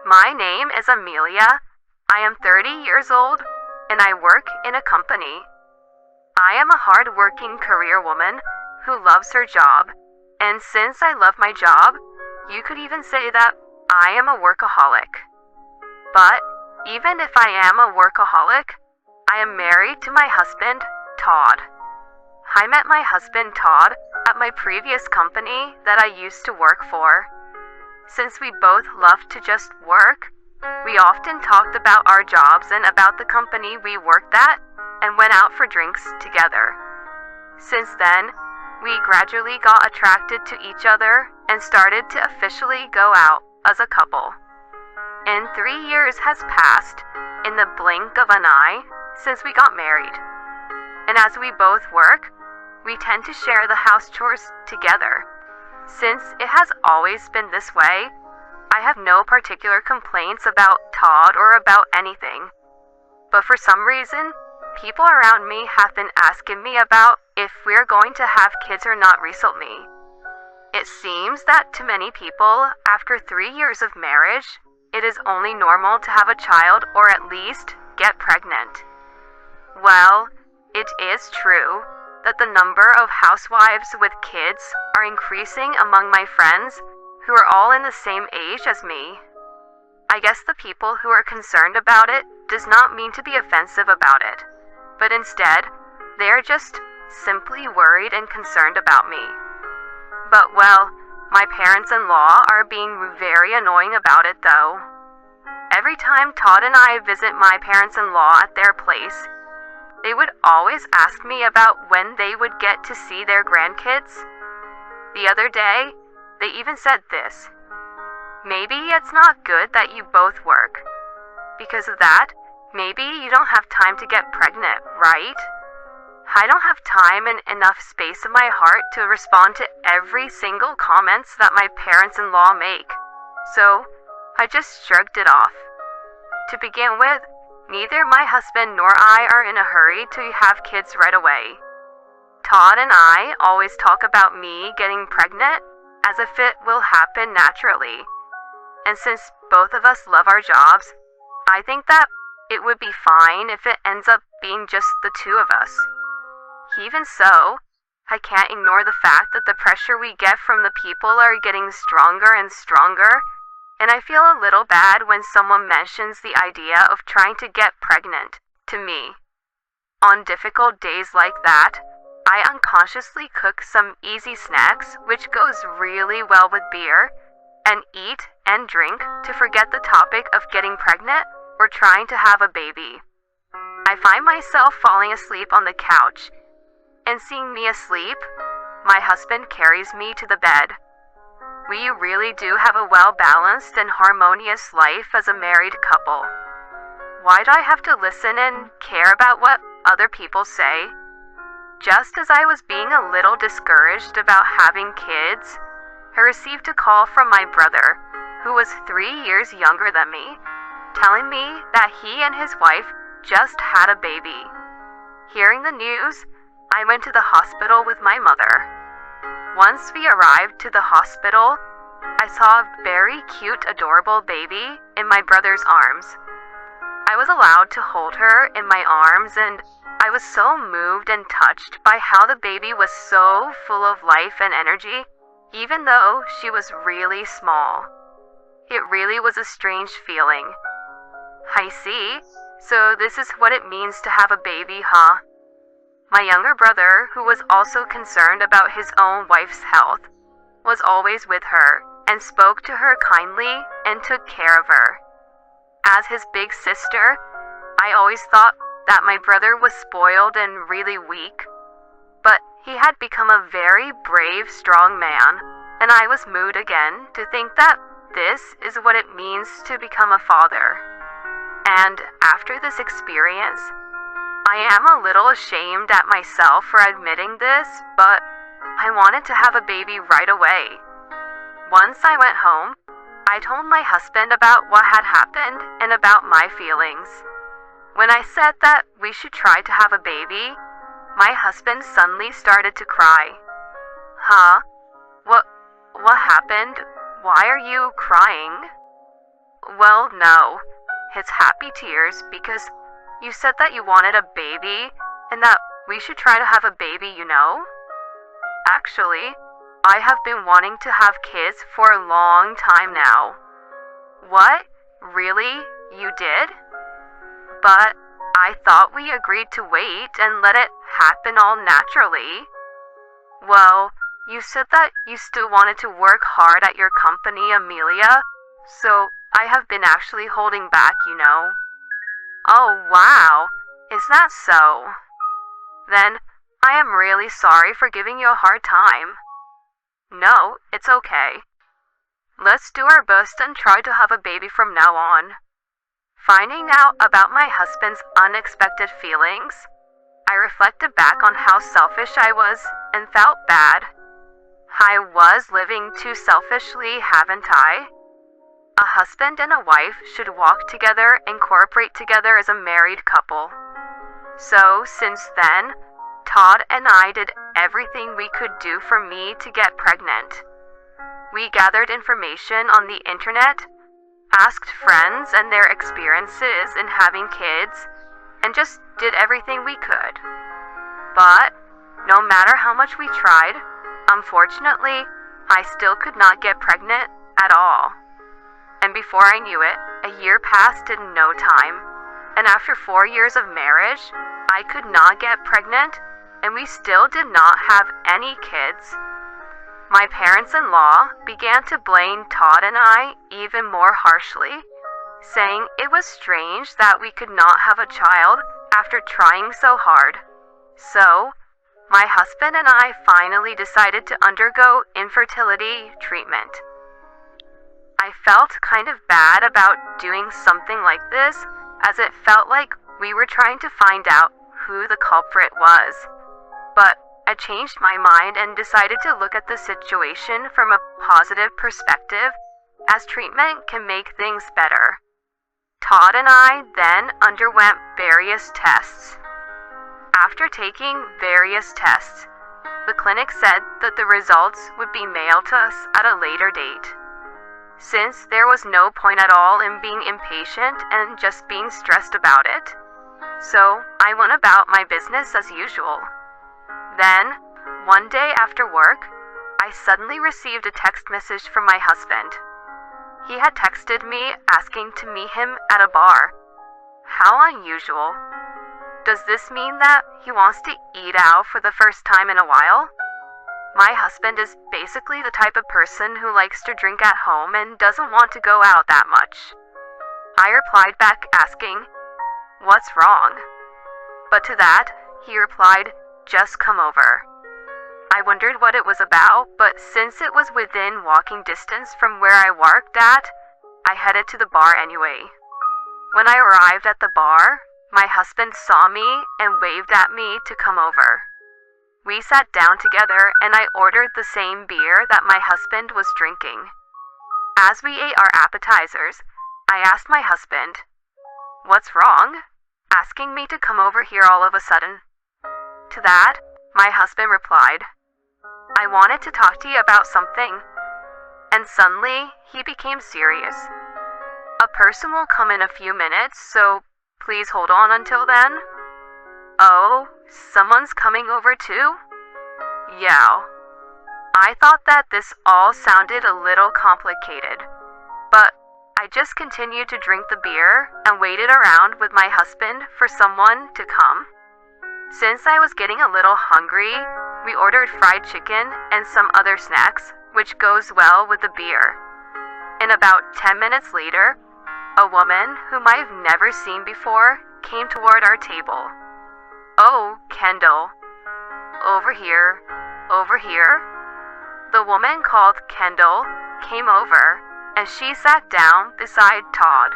My name is Amelia. I am 30 years old, and I work in a company. I am a hard-working career woman who loves her job, and since I love my job, you could even say that I am a workaholic. But even if I am a workaholic, I am married to my husband, Todd. I met my husband, Todd, at my previous company that I used to work for. Since we both loved to just work, we often talked about our jobs and about the company we worked at and went out for drinks together. Since then, we gradually got attracted to each other and started to officially go out as a couple. And 3 years has passed in the blink of an eye since we got married. And as we both work, we tend to share the house chores together. Since it has always been this way, I have no particular complaints about Todd or about anything. But for some reason, people around me have been asking me about if we're going to have kids or not recently. It seems that to many people, after 3 years of marriage, it is only normal to have a child or at least get pregnant. Well, it is true that the number of housewives with kids are increasing among my friends who are all in the same age as me. I guess the people who are concerned about it does not mean to be offensive about it, but instead, they are just simply worried and concerned about me. But well, my parents-in-law are being very annoying about it though. Every time Todd and I visit my parents-in-law at their place, they would always ask me about when they would get to see their grandkids. The other day, they even said this: "Maybe it's not good that you both work. Because of that, maybe you don't have time to get pregnant, right?" I don't have time and enough space in my heart to respond to every single comments that my parents-in-law make. So, I just shrugged it off. To begin with, neither my husband nor I are in a hurry to have kids right away. Todd and I always talk about me getting pregnant as if it will happen naturally. And since both of us love our jobs, I think that it would be fine if it ends up being just the two of us. Even so, I can't ignore the fact that the pressure we get from the people are getting stronger and stronger, and I feel a little bad when someone mentions the idea of trying to get pregnant to me. On difficult days like that, I unconsciously cook some easy snacks, which goes really well with beer, and eat and drink to forget the topic of getting pregnant or trying to have a baby. I find myself falling asleep on the couch, and seeing me asleep, my husband carries me to the bed. We really do have a well-balanced and harmonious life as a married couple. Why do I have to listen and care about what other people say? Just as I was being a little discouraged about having kids, I received a call from my brother, who was 3 years younger than me, telling me that he and his wife just had a baby. Hearing the news, I went to the hospital with my mother. Once we arrived to the hospital, I saw a very cute, adorable baby in my brother's arms. I was allowed to hold her in my arms, and I was so moved and touched by how the baby was so full of life and energy, even though she was really small. It really was a strange feeling. I see. So this is what it means to have a baby, huh? My younger brother, who was also concerned about his own wife's health, was always with her and spoke to her kindly and took care of her. As his big sister, I always thought that my brother was spoiled and really weak, but he had become a very brave, strong man, and I was moved again to think that this is what it means to become a father. And after this experience, I am a little ashamed at myself for admitting this, but I wanted to have a baby right away. Once I went home, I told my husband about what had happened and about my feelings. When I said that we should try to have a baby, my husband suddenly started to cry. Huh? What happened? Why are you crying? Well, no. It's happy tears because you said that you wanted a baby and that we should try to have a baby, you know? Actually, I have been wanting to have kids for a long time now. What? Really? You did? But I thought we agreed to wait and let it happen all naturally. Well, you said that you still wanted to work hard at your company, Amelia, so I have been actually holding back, you know. Oh, wow. Is that so? Then I am really sorry for giving you a hard time. No, it's okay. Let's do our best and try to have a baby from now on. Finding out about my husband's unexpected feelings, I reflected back on how selfish I was and felt bad. I was living too selfishly, haven't I? A husband and a wife should walk together and cooperate together as a married couple. So, since then, Todd and I did everything we could do for me to get pregnant. We gathered information on the internet, asked friends and their experiences in having kids, and just did everything we could. But, no matter how much we tried, unfortunately, I still could not get pregnant at all. And before I knew it, a year passed in no time, and after 4 years of marriage, I could not get pregnant, and we still did not have any kids. My parents-in-law began to blame Todd and I even more harshly, saying it was strange that we could not have a child after trying so hard. So, my husband and I finally decided to undergo infertility treatment. I felt kind of bad about doing something like this, as it felt like we were trying to find out who the culprit was. But I changed my mind and decided to look at the situation from a positive perspective, as treatment can make things better. Todd and I then underwent various tests. After taking various tests, the clinic said that the results would be mailed to us at a later date. Since there was no point at all in being impatient and just being stressed about it, so I went about my business as usual. Then, one day after work, I suddenly received a text message from my husband. He had texted me asking to meet him at a bar. How unusual. Does this mean that he wants to eat out for the first time in a while? My husband is basically the type of person who likes to drink at home and doesn't want to go out that much. I replied back asking, "What's wrong?" But to that, he replied, "Just come over." I wondered what it was about, but since it was within walking distance from where I worked at, I headed to the bar anyway. When I arrived at the bar, my husband saw me and waved at me to come over. We sat down together and I ordered the same beer that my husband was drinking. As we ate our appetizers, I asked my husband, "What's wrong?" asking me to come over here all of a sudden. To that, my husband replied, "I wanted to talk to you about something." And suddenly, he became serious. "A person will come in a few minutes, so please hold on until then." "Oh, someone's coming over too?" "Yeah." I thought that this all sounded a little complicated, but I just continued to drink the beer and waited around with my husband for someone to come. Since I was getting a little hungry, we ordered fried chicken and some other snacks, which goes well with the beer. And about 10 minutes later, a woman whom I've never seen before came toward our table. "Oh, Kendall. Over here. Over here." The woman called Kendall came over, and she sat down beside Todd.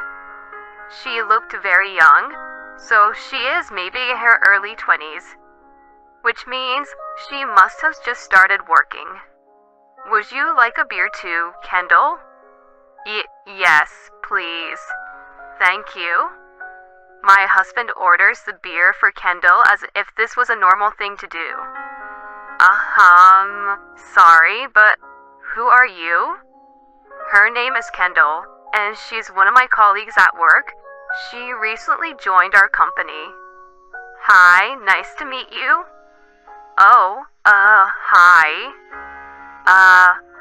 She looked very young, so she is maybe in her early 20s, which means she must have just started working. "Would you like a beer too, Kendall?" Yes, please. Thank you." My husband orders the beer for Kendall as if this was a normal thing to do. Sorry, but who are you?" "Her name is Kendall. and she's one of my colleagues at work. She recently joined our company. Hi, nice to meet you. Oh, hi.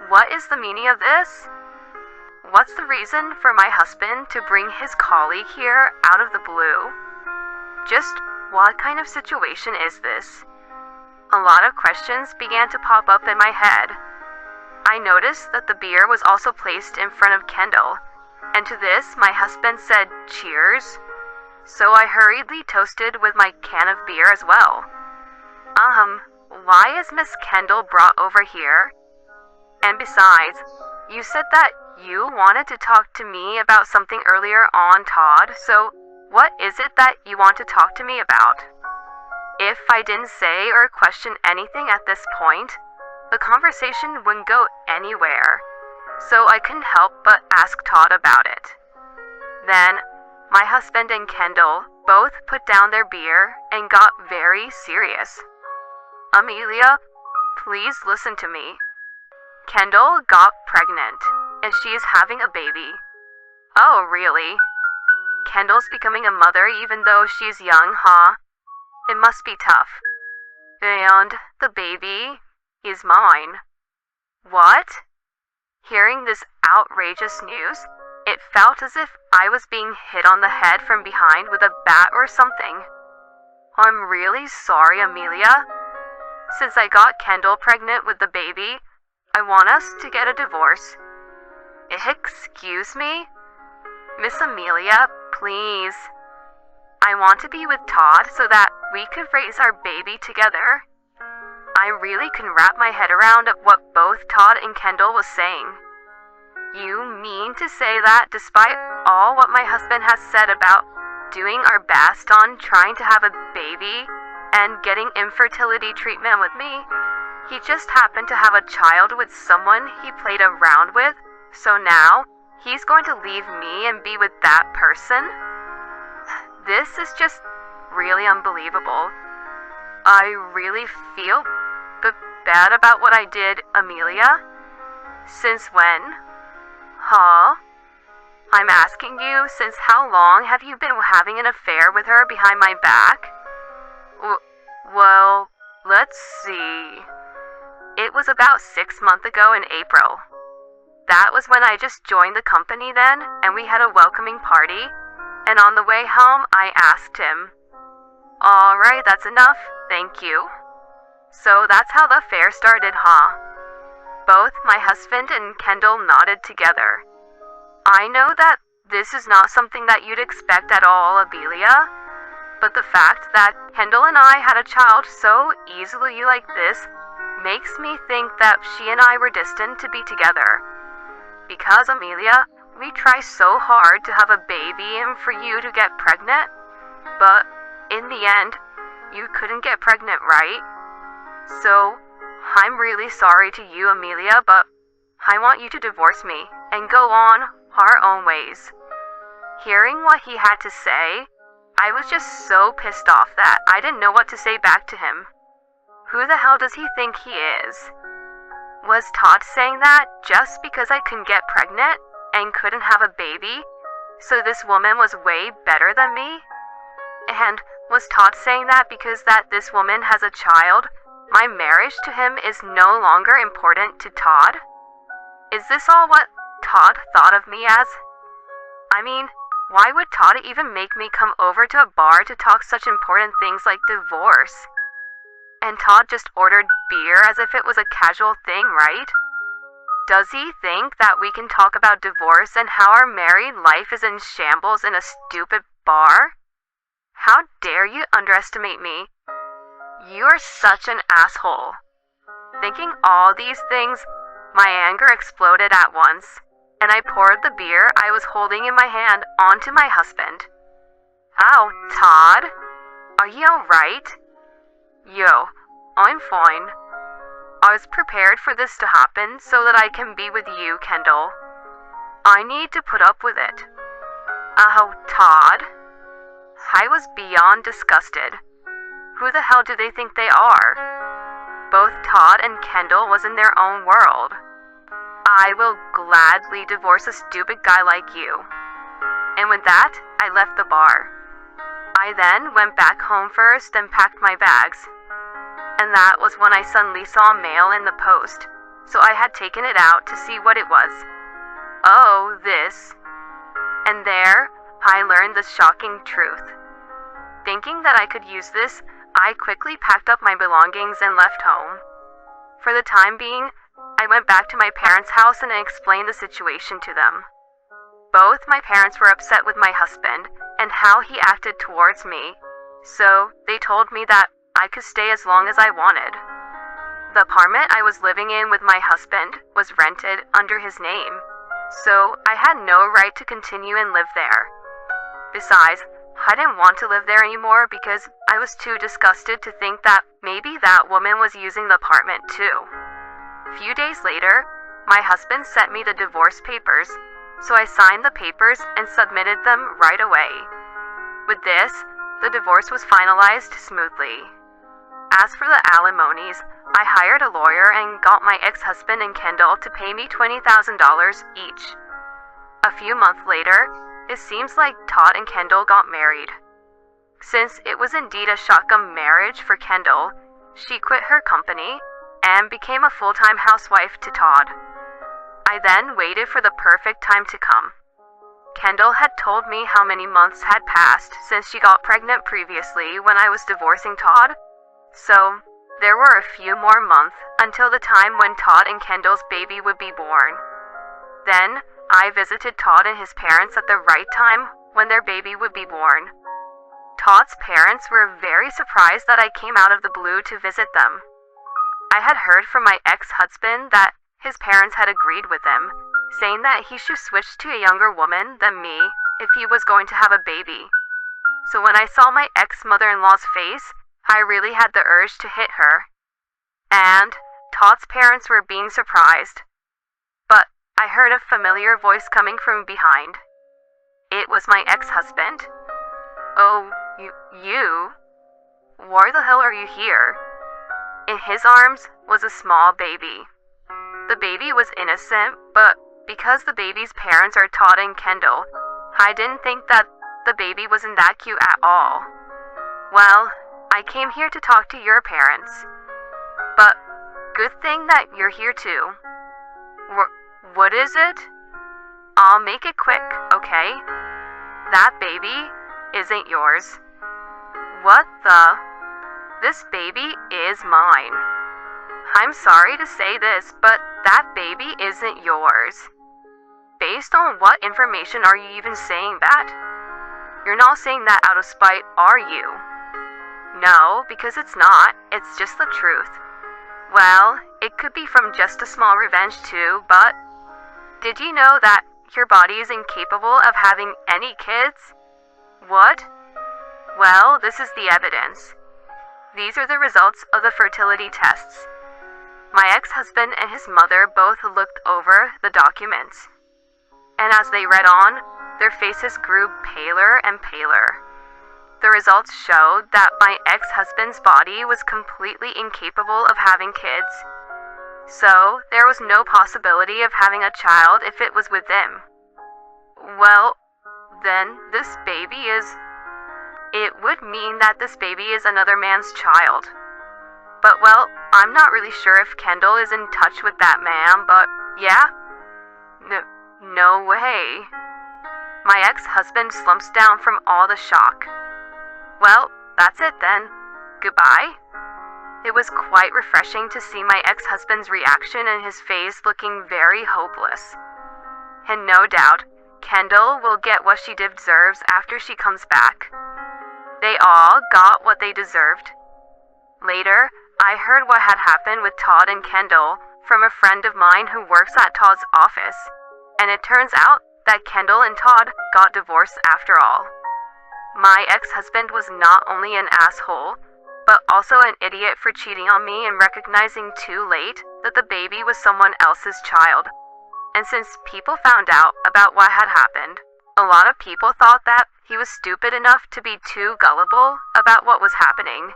What is the meaning of this? What's the reason for my husband to bring his colleague here out of the blue? Just what kind of situation is this? A lot of questions began to pop up in my head. I noticed that the beer was also placed in front of Kendall, and to this my husband said cheers. So I hurriedly toasted with my can of beer as well. Why is Miss Kendall brought over here? And besides, you said that you wanted to talk to me about something earlier on, Todd, so what is it that you want to talk to me about? If I didn't say or question anything at this point, the conversation wouldn't go anywhere, so I couldn't help but ask Todd about it. Then, my husband and Kendall both put down their beer and got very serious. Amelia, please listen to me. Kendall got pregnant, and she is having a baby. Oh, really? Kendall's becoming a mother even though she's young, huh? It must be tough. And the baby is mine. What? Hearing this outrageous news, it felt as if I was being hit on the head from behind with a bat or something. I'm really sorry, Amelia. Since I got Kendall pregnant with the baby, I want us to get a divorce. Excuse me? Miss Amelia, please. I want to be with Todd so that we could raise our baby together. I really couldn't wrap my head around what both Todd and Kendall was saying. You mean to say that despite all what my husband has said about doing our best on trying to have a baby and getting infertility treatment with me, he just happened to have a child with someone he played around with, so now he's going to leave me and be with that person? This is just really unbelievable. I really feel bad about what I did, Amelia. Since when? Huh? I'm asking you, since how long have you been having an affair with her behind my back? Well, let's see. It was about 6 months ago in April. That was when I just joined the company then, and we had a welcoming party, and on the way home I asked him, "Alright, that's enough, thank you." So that's how the affair started, huh? Both my husband and Kendall nodded together. I know that this is not something that you'd expect at all, Abelia, but the fact that Kendall and I had a child so easily like this makes me think that she and I were destined to be together. Because, Amelia, we try so hard to have a baby and for you to get pregnant, but in the end, you couldn't get pregnant, right? So, I'm really sorry to you, Amelia, but I want you to divorce me and go on our own ways. Hearing what he had to say, I was just so pissed off that I didn't know what to say back to him. Who the hell does he think he is? Was Todd saying that just because I couldn't get pregnant and couldn't have a baby, so this woman was way better than me? And was Todd saying that because that this woman has a child, my marriage to him is no longer important to Todd? Is this all what Todd thought of me as? I mean, why would Todd even make me come over to a bar to talk such important things like divorce? And Todd just ordered beer as if it was a casual thing, right? Does he think that we can talk about divorce and how our married life is in shambles in a stupid bar? How dare you underestimate me? You're such an asshole. Thinking all these things, my anger exploded at once, and I poured the beer I was holding in my hand onto my husband. Ow, Todd? Are you alright? Yo, I'm fine. I was prepared for this to happen so that I can be with you, Kendall. I need to put up with it. Oh, Todd? I was beyond disgusted. Who the hell do they think they are? Both Todd and Kendall was in their own world. I will gladly divorce a stupid guy like you. And with that, I left the bar. I then went back home first and packed my bags. And that was when I suddenly saw mail in the post, so I had taken it out to see what it was. Oh, this. And there, I learned the shocking truth. Thinking that I could use this, I quickly packed up my belongings and left home. For the time being, I went back to my parents' house and explained the situation to them. Both my parents were upset with my husband and how he acted towards me, so they told me that I could stay as long as I wanted. The apartment I was living in with my husband was rented under his name, so I had no right to continue and live there. Besides, I didn't want to live there anymore because I was too disgusted to think that maybe that woman was using the apartment too. A few days later, my husband sent me the divorce papers, so I signed the papers and submitted them right away. With this, the divorce was finalized smoothly. As for the alimonies, I hired a lawyer and got my ex-husband and Kendall to pay me $20,000 each. A few months later, it seems like Todd and Kendall got married. Since it was indeed a shotgun marriage for Kendall, she quit her company and became a full-time housewife to Todd. I then waited for the perfect time to come. Kendall had told me how many months had passed since she got pregnant previously when I was divorcing Todd, so there were a few more months until the time when Todd and Kendall's baby would be born. Then, I visited Todd and his parents at the right time when their baby would be born. Todd's parents were very surprised that I came out of the blue to visit them. I had heard from my ex-husband that his parents had agreed with him, saying that he should switch to a younger woman than me if he was going to have a baby. So when I saw my ex-mother-in-law's face, I really had the urge to hit her. And Todd's parents were being surprised. But I heard a familiar voice coming from behind. It was my ex-husband. Oh, you? Why the hell are you here? In his arms was a small baby. The baby was innocent, but because the baby's parents are Todd and Kendall, I didn't think that the baby wasn't that cute at all. Well, I came here to talk to your parents. But good thing that you're here too. What is it? I'll make it quick, okay? That baby isn't yours. What the? This baby is mine. I'm sorry to say this, but that baby isn't yours. Based on what information are you even saying that? You're not saying that out of spite, are you? No, because it's not. It's just the truth. Well, it could be from just a small revenge too, but did you know that your body is incapable of having any kids? What? Well, this is the evidence. These are the results of the fertility tests. My ex-husband and his mother both looked over the documents. And as they read on, their faces grew paler and paler. The results showed that my ex-husband's body was completely incapable of having kids. So, there was no possibility of having a child if it was with him. Well, then this baby is... It would mean that this baby is another man's child. But well, I'm not really sure if Kendall is in touch with that man, but yeah? No way. My ex-husband slumps down from all the shock. Well, that's it then. Goodbye. It was quite refreshing to see my ex-husband's reaction and his face looking very hopeless. And no doubt, Kendall will get what she deserves after she comes back. They all got what they deserved. Later, I heard what had happened with Todd and Kendall from a friend of mine who works at Todd's office, and it turns out that Kendall and Todd got divorced after all. My ex-husband was not only an asshole, but also an idiot for cheating on me and recognizing too late that the baby was someone else's child. And since people found out about what had happened, a lot of people thought that he was stupid enough to be too gullible about what was happening.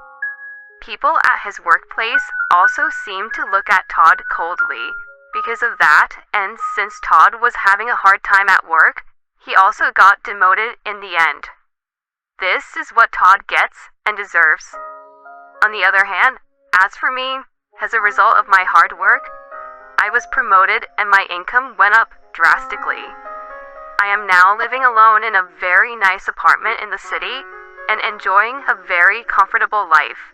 People at his workplace also seemed to look at Todd coldly, Because of that, and since Todd was having a hard time at work, he also got demoted in the end. This is what Todd gets and deserves. On the other hand, as for me, as a result of my hard work, I was promoted and my income went up drastically. I am now living alone in a very nice apartment in the city and enjoying a very comfortable life.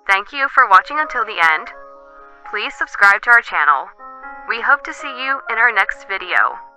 Thank you for watching until the end. Please subscribe to our channel. We hope to see you in our next video.